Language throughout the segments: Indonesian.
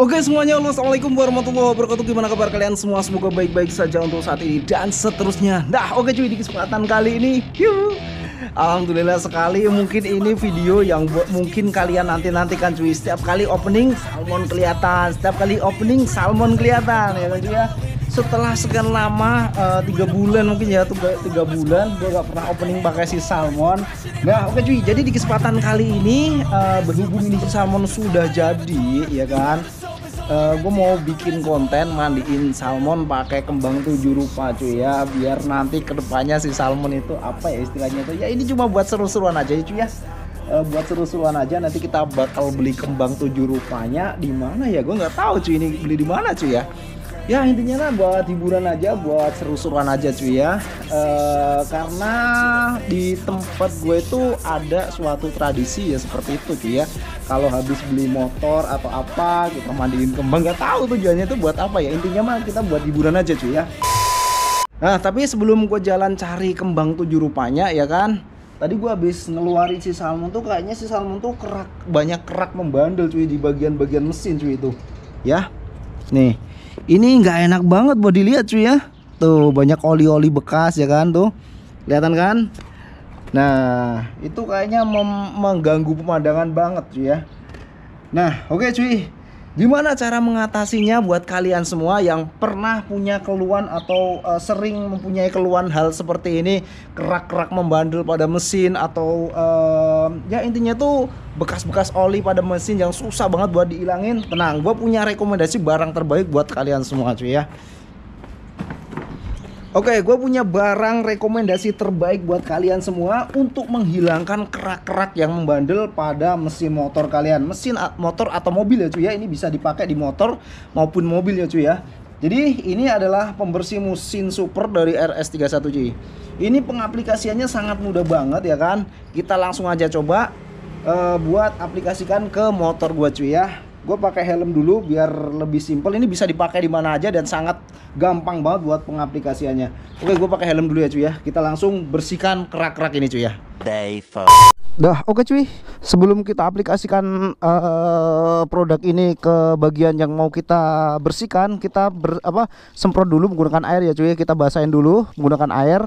Oke semuanya, assalamualaikum warahmatullahi wabarakatuh. Gimana kabar kalian semua? Semoga baik-baik saja untuk saat ini dan seterusnya. Nah oke cuy, di kesempatan kali ini alhamdulillah sekali, mungkin ini video yang mungkin kalian nantikan cuy. Setiap kali opening salmon kelihatan, setiap kali opening salmon kelihatan ya kan cuy ya. Setelah sekian lama 3 bulan mungkin ya, 3 bulan gue gak pernah opening pakai si salmon. Nah oke cuy, jadi di kesempatan kali ini berhubung ini si salmon sudah jadi ya kan, gue mau bikin konten mandiin salmon pakai kembang 7 rupa cuy ya, biar nanti kedepannya si salmon itu apa ya istilahnya itu ya, ini cuma buat seru-seruan aja ya cuy ya. Buat seru-seruan aja, nanti kita bakal beli kembang 7 rupanya di mana ya, gue nggak tahu cuy ini beli di mana cuy ya. Ya intinya lah buat hiburan aja, buat seru-seruan aja cuy ya. Karena di tempat gue itu ada suatu tradisi ya seperti itu cuy ya. Kalau habis beli motor atau apa kita mandiin kembang, nggak tahu tujuannya itu buat apa ya. Intinya mah kita buat hiburan aja cuy ya. Nah tapi sebelum gue jalan cari kembang 7 rupanya ya kan, tadi gue habis ngeluarin si salmon tuh, kayaknya si salmon tuh banyak kerak membandel cuy di bagian-bagian mesin cuy itu ya. Nih ini nggak enak banget buat dilihat cuy ya. Tuh banyak oli-oli bekas ya kan, tuh kelihatan kan. Nah itu kayaknya mengganggu pemandangan banget cuy ya. Nah oke cuy, gimana cara mengatasinya buat kalian semua yang pernah punya keluhan atau sering mempunyai keluhan hal seperti ini, kerak-kerak membandel pada mesin atau ya intinya tuh bekas-bekas oli pada mesin yang susah banget buat dihilangin. Tenang, gue punya rekomendasi barang terbaik buat kalian semua cuy ya. Oke, gue punya barang rekomendasi terbaik buat kalian semua untuk menghilangkan kerak-kerak yang membandel pada mesin motor kalian, mesin motor atau mobil ya cuy ya. Ini bisa dipakai di motor maupun mobil ya cuy ya. Jadi ini adalah pembersih mesin super dari RS31 cuy. Ini pengaplikasiannya sangat mudah banget ya kan. Kita langsung aja coba buat aplikasikan ke motor gue cuy ya. Gue pakai helm dulu biar lebih simpel. Ini bisa dipakai di mana aja dan sangat gampang banget buat pengaplikasiannya. Oke, gue pakai helm dulu ya cuy ya. Kita langsung bersihkan kerak-kerak ini cuy ya. Dah, oke cuy. Sebelum kita aplikasikan produk ini ke bagian yang mau kita bersihkan, kita semprot dulu menggunakan air ya cuy. Kita basahin dulu menggunakan air.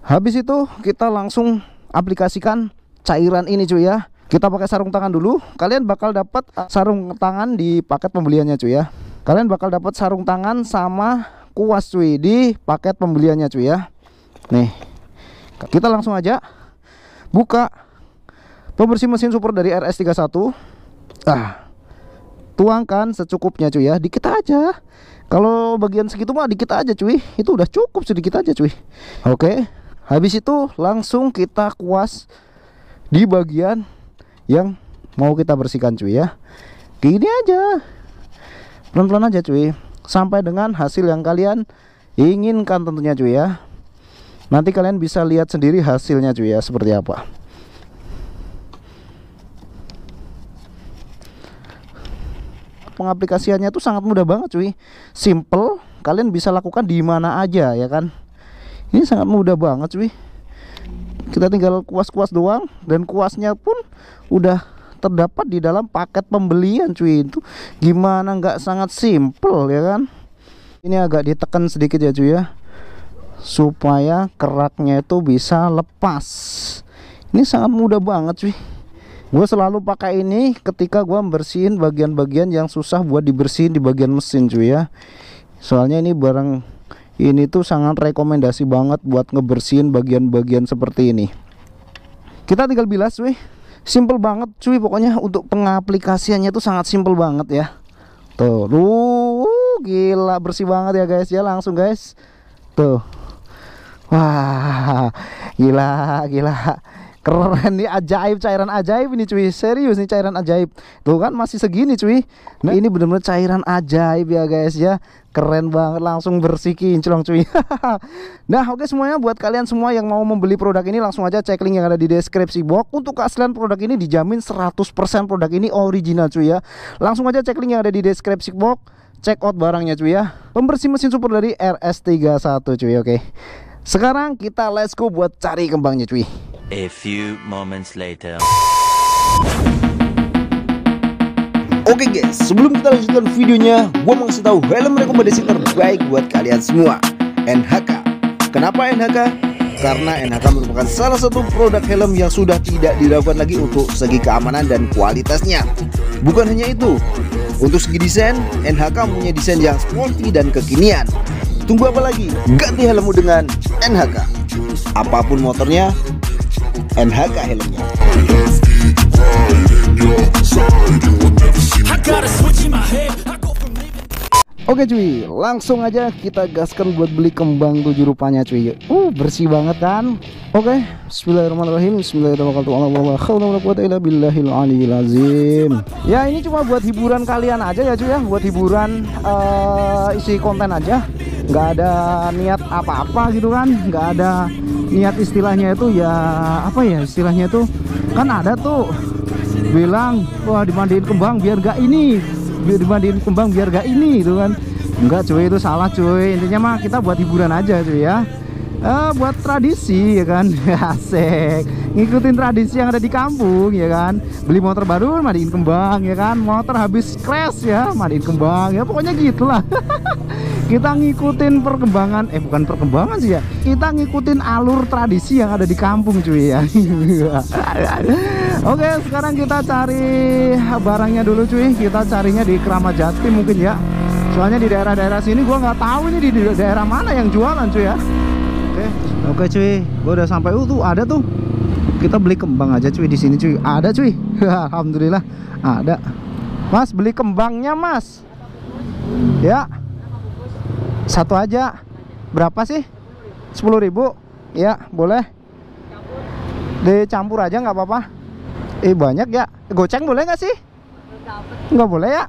Habis itu kita langsung aplikasikan cairan ini cuy ya. Kita pakai sarung tangan dulu. Kalian bakal dapat sarung tangan di paket pembeliannya cuy ya. Kalian bakal dapat sarung tangan sama kuas cuy di paket pembeliannya cuy ya. Nih, kita langsung aja buka pembersih mesin super dari RS31. Tuangkan secukupnya cuy ya, dikit aja. Kalau bagian segitu mah dikit aja cuy, itu udah cukup, sedikit aja cuy. Oke, habis itu langsung kita kuas di bagian yang mau kita bersihkan cuy ya. Gini aja, pelan-pelan aja cuy, sampai dengan hasil yang kalian inginkan tentunya cuy ya. Nanti kalian bisa lihat sendiri hasilnya cuy ya, seperti apa. Pengaplikasiannya tuh sangat mudah banget cuy, simple, kalian bisa lakukan di mana aja ya kan. Ini sangat mudah banget cuy. Kita tinggal kuas-kuas doang, dan kuasnya pun udah terdapat di dalam paket pembelian cuy. Itu gimana nggak sangat simple ya kan. Ini agak ditekan sedikit ya cuy ya, supaya keraknya itu bisa lepas. Ini sangat mudah banget cuy. Gue selalu pakai ini ketika gue bersihin bagian-bagian yang susah buat dibersihin di bagian mesin cuy ya. Soalnya ini barang ini tuh sangat rekomendasi banget buat ngebersihin bagian-bagian seperti ini. Kita tinggal bilas cuy. Simple banget cuy, pokoknya untuk pengaplikasiannya tuh sangat simple banget ya. Tuh, gila bersih banget ya guys ya, langsung guys. Tuh. Wah, gila. Keren nih, ajaib, cairan ajaib ini cuy. Serius nih, cairan ajaib. Tuh kan masih segini cuy. Nah ini bener-bener cairan ajaib ya guys ya. Keren banget, langsung bersih kinclong cuy. Nah oke semuanya, buat kalian semua yang mau membeli produk ini langsung aja cek link yang ada di deskripsi box. Untuk keaslian produk ini dijamin 100% produk ini original cuy ya. Langsung aja cek link yang ada di deskripsi box, check out barangnya cuy ya. Pembersih mesin super dari RS31 cuy. Oke, sekarang kita let's go buat cari kembangnya cuy. A few moments later. Oke Oke guys, sebelum kita lanjutkan videonya, gua mau kasih tahu helm rekomendasi terbaik buat kalian semua, NHK. Kenapa NHK? Karena NHK merupakan salah satu produk helm yang sudah tidak diragukan lagi untuk segi keamanan dan kualitasnya. Bukan hanya itu, untuk segi desain, NHK punya desain yang sporty dan kekinian. Tunggu apa lagi? Ganti helmmu dengan NHK. Apapun motornya, NHK helmnya. Oke cuy, langsung aja kita gaskan buat beli kembang 7 rupanya cuy. Bersih banget kan. Oke, bismillahirrahmanirrahim. Bismillahirrahmanirrahim. Ya ini cuma buat hiburan kalian aja ya cuy ya, buat hiburan isi konten aja. Nggak ada niat apa-apa gitu kan, nggak ada niat istilahnya itu ya apa ya istilahnya itu kan ada tuh bilang wah dimandiin kembang biar gak ini, biar dimandiin kembang biar gak ini gitu kan. Enggak cuy, itu salah cuy. Intinya mah kita buat hiburan aja cuy ya, buat tradisi ya kan. Asik, ngikutin tradisi yang ada di kampung ya kan. Beli motor baru mandiin kembang ya kan, motor habis crash ya mandiin kembang ya, pokoknya gitulah. Kita ngikutin perkembangan, bukan perkembangan sih ya, kita ngikutin alur tradisi yang ada di kampung cuy ya. Oke, sekarang kita cari barangnya dulu cuy. Kita carinya di Kramat Jati mungkin ya, soalnya di daerah-daerah sini gua nggak tahu ini di daerah mana yang jualan cuy ya. Oke cuy, gua udah sampai. Tuh ada tuh, kita beli kembang aja cuy di sini cuy. Ada cuy. Alhamdulillah ada. Mas, beli kembangnya mas ya, satu aja. Berapa sih? 10.000 ya, boleh dicampur aja nggak apa-apa. Banyak ya, goceng boleh nggak sih? Nggak boleh ya.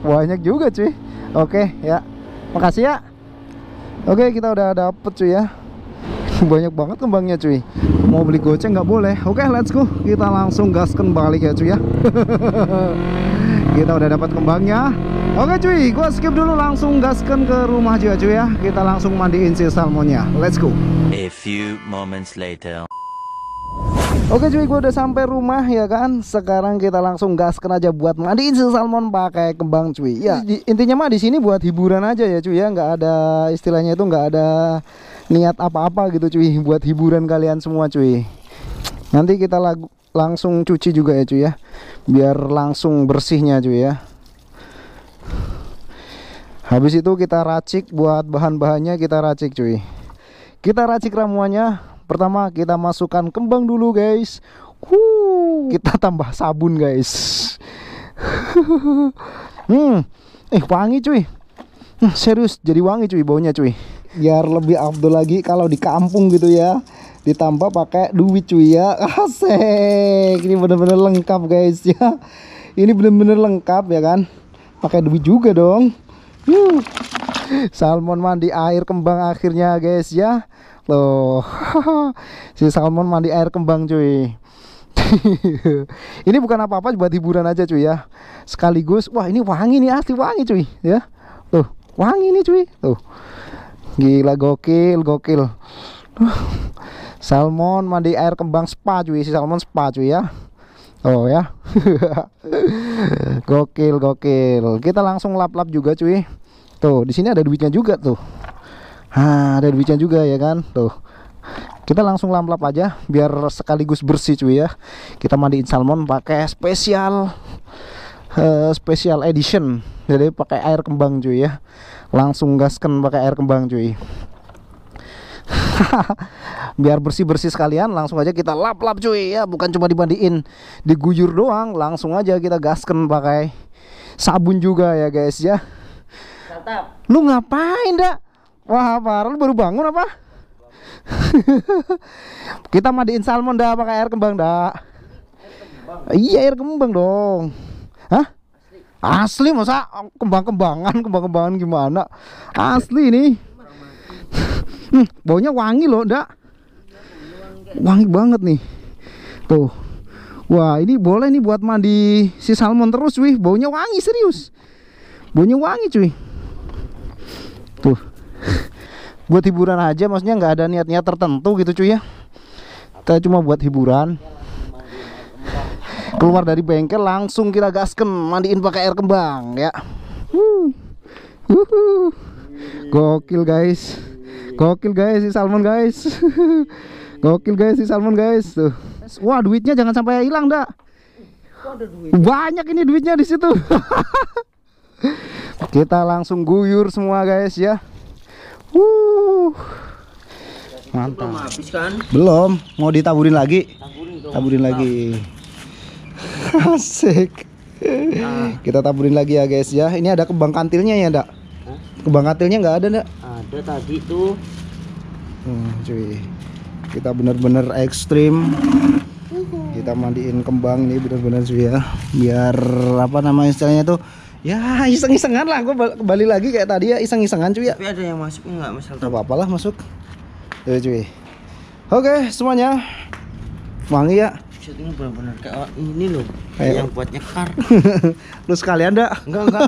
Banyak juga cuy. Oke ya, makasih ya. Oke, kita udah dapet cuy ya. Banyak banget kembangnya cuy. Mau beli goceng nggak boleh. Oke, let's go. Kita langsung gaskan balik ya cuy ya. Kita udah dapat kembangnya. Oke cuy, gua skip dulu, langsung gaskan ke rumah juga cuy ya. Kita langsung mandiin si salmonnya. Let's go. A few moments later. Oke cuy, gue udah sampai rumah ya kan. Sekarang kita langsung gaskan aja buat mandiin si salmon pakai kembang cuy. Ya, intinya mah di sini buat hiburan aja ya cuy ya. Nggak ada istilahnya itu, nggak ada niat apa-apa gitu cuy. Buat hiburan kalian semua cuy. Nanti kita langsung cuci juga ya cuy ya, biar langsung bersihnya cuy ya. Habis itu kita racik, buat bahan-bahannya kita racik cuy. Kita racik ramuannya. Pertama kita masukkan kembang dulu guys. Kita tambah sabun guys. Wangi cuy. Serius jadi wangi cuy baunya cuy. Biar lebih afdol lagi kalau di kampung gitu ya. Ditambah pakai duit cuy ya. Asik. Ini bener-bener lengkap guys ya. Ini bener-bener lengkap ya kan. Pakai duit juga dong. Salmon mandi air kembang akhirnya guys ya. Loh. Si salmon mandi air kembang cuy. Ini bukan apa-apa, buat hiburan aja cuy ya. Sekaligus wah ini wangi nih, asli wangi cuy ya. Tuh, wangi nih cuy. Tuh. Gila, gokil, gokil. Salmon mandi air kembang spa cuy, si salmon spa cuy ya. Oh ya. Gokil, gokil. Kita langsung lap-lap juga cuy. Tuh, di sini ada duitnya juga tuh. Ada duitnya juga ya kan. Tuh. Kita langsung lap-lap aja biar sekaligus bersih cuy ya. Kita mandiin salmon pakai special edition. Jadi pakai air kembang cuy ya. Langsung gaskan pakai air kembang cuy. Biar bersih-bersih sekalian, langsung aja kita lap-lap cuy ya. Bukan cuma dimandiin, diguyur doang, langsung aja kita gaskan pakai sabun juga ya guys ya. Mantap. Lu ngapain dak? Wah, parah, lu baru bangun apa? Kita mandiin salmon dah pakai air kembang dah. Iya, air kembang dong. Hah? Asli masa kembang-kembangan gimana? Asli nih. Baunya wangi loh, ndak? Wangi banget nih. Tuh. Wah, ini boleh nih buat mandi si salmon terus, wih. Baunya wangi serius. Baunya wangi, cuy. Tuh. Buat hiburan aja, maksudnya nggak ada niat-niat tertentu gitu cuy ya. Kita cuma buat hiburan. Keluar dari bengkel langsung kita gasken, mandiin pakai air kembang ya. Gokil guys. Gokil guys si salmon guys. Gokil guys si salmon guys tuh. Wah, duitnya jangan sampai hilang, dak. Banyak ini duitnya di situ. Kita langsung guyur semua guys ya. Mantap. Belum habis kan? Belum, mau ditaburin lagi. Taburin lagi. Asik. Kita taburin lagi ya guys ya. Ini ada kembang kantilnya ya, dak? Kembang kantilnya nggak ada, dak? Ada tadi tuh. Cuy. Kita bener-bener ekstrim. Kita mandiin kembang nih bener-bener cuy ya. Biar apa nama istilahnya tuh? Ya iseng-isengan lah. Gue kembali lagi kayak tadi ya, iseng-isengan cuy ya. Tapi ada yang masuk nggak masalah. Gak apa-apa lah masuk. Cuy. Oke semuanya. Wangi ya. Ini benar-benar kayak ini loh. Kayak yang buat nyekar. Lu sekalian dak? Enggak.